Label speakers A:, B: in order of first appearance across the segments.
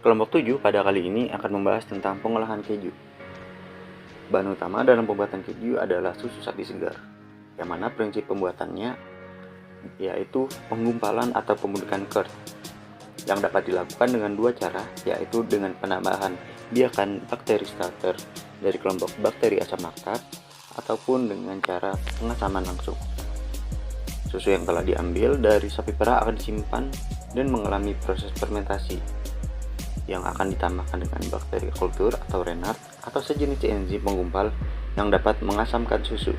A: Kelompok 7 pada kali ini akan membahas tentang pengolahan keju. Bahan utama dalam pembuatan keju adalah susu sapi segar, yang mana prinsip pembuatannya yaitu penggumpalan atau pembentukan curd, yang dapat dilakukan dengan dua cara, yaitu dengan penambahan biakan bakteri starter dari kelompok bakteri asam laktat ataupun dengan cara pengasaman langsung. Susu yang telah diambil dari sapi perah akan disimpan dan mengalami proses fermentasi yang akan ditambahkan dengan bakteri kultur atau renard atau sejenis enzim penggumpal yang dapat mengasamkan susu.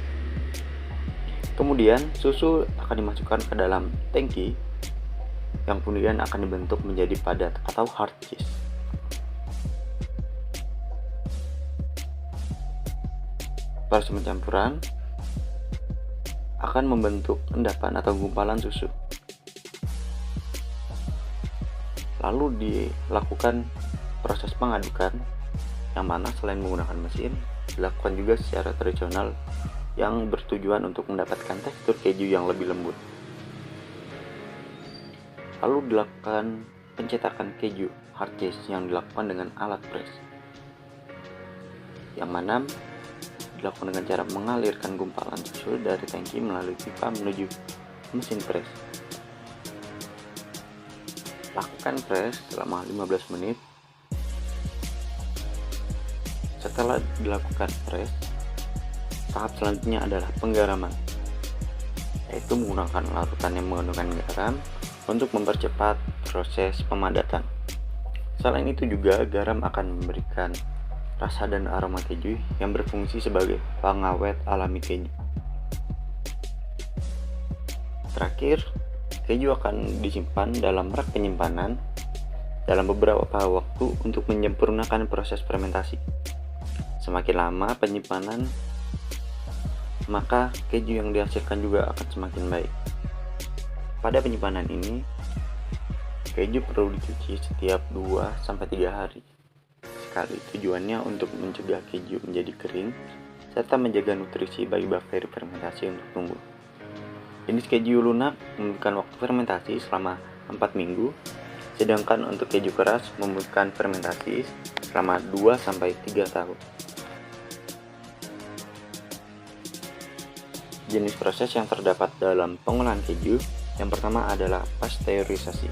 A: Kemudian susu akan dimasukkan ke dalam tangki yang kemudian akan dibentuk menjadi padat atau hard cheese. Proses pencampuran akan membentuk endapan atau gumpalan susu. Lalu dilakukan proses pengadukan, yang mana selain menggunakan mesin, dilakukan juga secara tradisional yang bertujuan untuk mendapatkan tekstur keju yang lebih lembut. Lalu dilakukan pencetakan keju hard cheese yang dilakukan dengan alat press, yang mana dilakukan dengan cara mengalirkan gumpalan susu dari tangki melalui pipa menuju mesin press. Lakukan press selama 15 menit. Setelah dilakukan press, tahap selanjutnya adalah penggaraman, yaitu menggunakan larutan yang mengandung garam untuk mempercepat proses pemadatan. Selain itu juga garam akan memberikan rasa dan aroma keju yang berfungsi sebagai pengawet alami keju. Terakhir, keju akan disimpan dalam rak penyimpanan dalam beberapa waktu untuk menyempurnakan proses fermentasi. Semakin lama penyimpanan, maka keju yang dihasilkan juga akan semakin baik. Pada penyimpanan ini, keju perlu dicuci setiap 2-3 hari sekali. Tujuannya untuk mencegah keju menjadi kering serta menjaga nutrisi bagi bakteri fermentasi untuk tumbuh. Jenis keju lunak membutuhkan waktu fermentasi selama 4 minggu, sedangkan untuk keju keras membutuhkan fermentasi selama 2-3 tahun. Jenis proses yang terdapat dalam pengolahan keju yang pertama adalah pasteurisasi,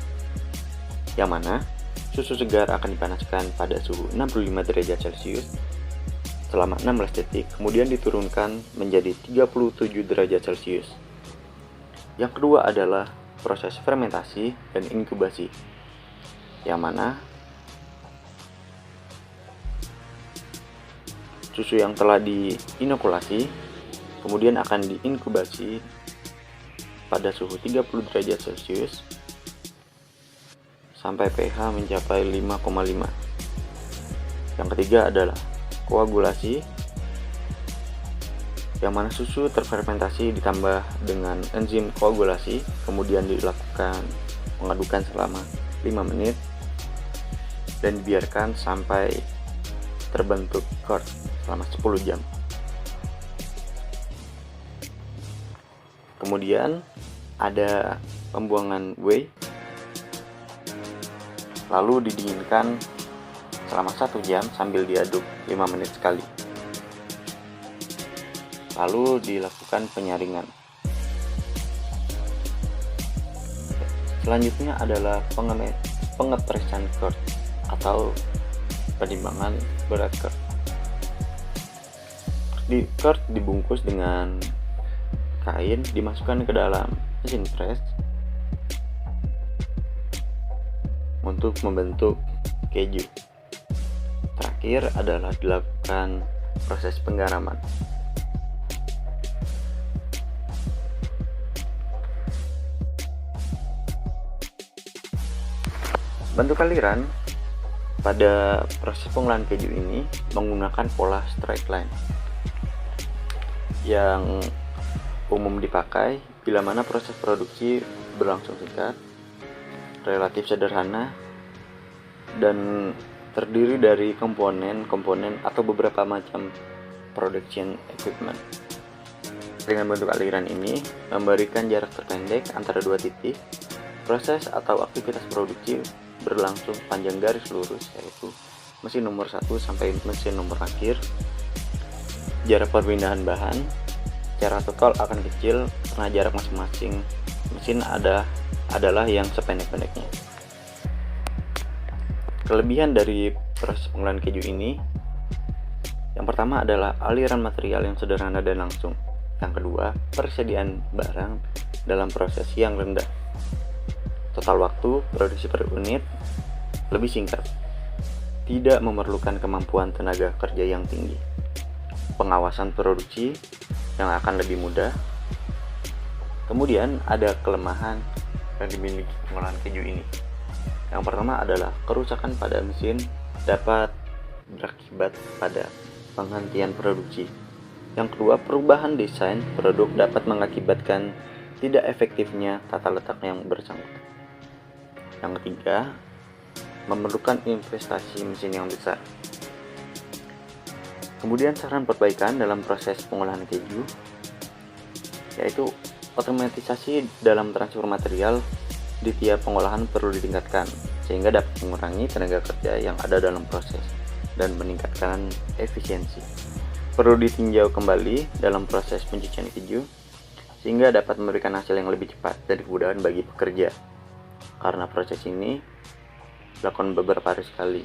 A: yang mana susu segar akan dipanaskan pada suhu 65 derajat Celcius selama 16 detik, kemudian diturunkan menjadi 37 derajat Celcius. Yang kedua adalah proses fermentasi dan inkubasi, yang mana susu yang telah diinokulasi kemudian akan diinkubasi pada suhu 30 derajat Celcius sampai pH mencapai 5,5. Yang ketiga adalah koagulasi, yang mana susu terfermentasi ditambah dengan enzim koagulasi, kemudian dilakukan mengadukan selama 5 menit dan dibiarkan sampai terbentuk curd selama 10 jam. Kemudian ada pembuangan whey, lalu didinginkan selama 1 jam sambil diaduk 5 menit sekali. Lalu dilakukan penyaringan. Selanjutnya adalah pengepresan curd atau penimbangan berat curd. Curd dibungkus dengan kain, dimasukkan ke dalam mesin press untuk membentuk keju. Terakhir adalah dilakukan proses penggaraman. Bentuk aliran pada proses pengolahan keju ini menggunakan pola straight line yang umum dipakai bila mana proses produksi berlangsung singkat, relatif sederhana, dan terdiri dari komponen-komponen atau beberapa macam production equipment. Dengan bentuk aliran ini memberikan jarak terpendek antara dua titik. Proses atau aktivitas produksi berlangsung panjang garis lurus, yaitu mesin nomor 1 sampai mesin nomor akhir. Jarak perpindahan bahan secara total akan kecil karena jarak masing-masing mesin adalah yang sependek-pendeknya. Kelebihan dari proses pengolahan keju ini, yang pertama adalah aliran material yang sederhana dan langsung. Yang kedua, persediaan barang dalam proses yang rendah. Total waktu produksi per unit lebih singkat, tidak memerlukan kemampuan tenaga kerja yang tinggi. Pengawasan produksi yang akan lebih mudah. Kemudian ada kelemahan yang dimiliki pengolahan keju ini. Yang pertama adalah kerusakan pada mesin dapat berakibat pada penghentian produksi. Yang kedua, perubahan desain produk dapat mengakibatkan tidak efektifnya tata letak yang bersangkutan. Yang ketiga, memerlukan investasi mesin yang besar. Kemudian saran perbaikan dalam proses pengolahan keju, yaitu otomatisasi dalam transfer material di tiap pengolahan perlu ditingkatkan, sehingga dapat mengurangi tenaga kerja yang ada dalam proses dan meningkatkan efisiensi. Perlu ditinjau kembali dalam proses pencucian keju, sehingga dapat memberikan hasil yang lebih cepat dan kemudahan bagi pekerja. Karena proses ini dilakukan beberapa hari sekali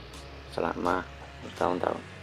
A: selama bertahun-tahun.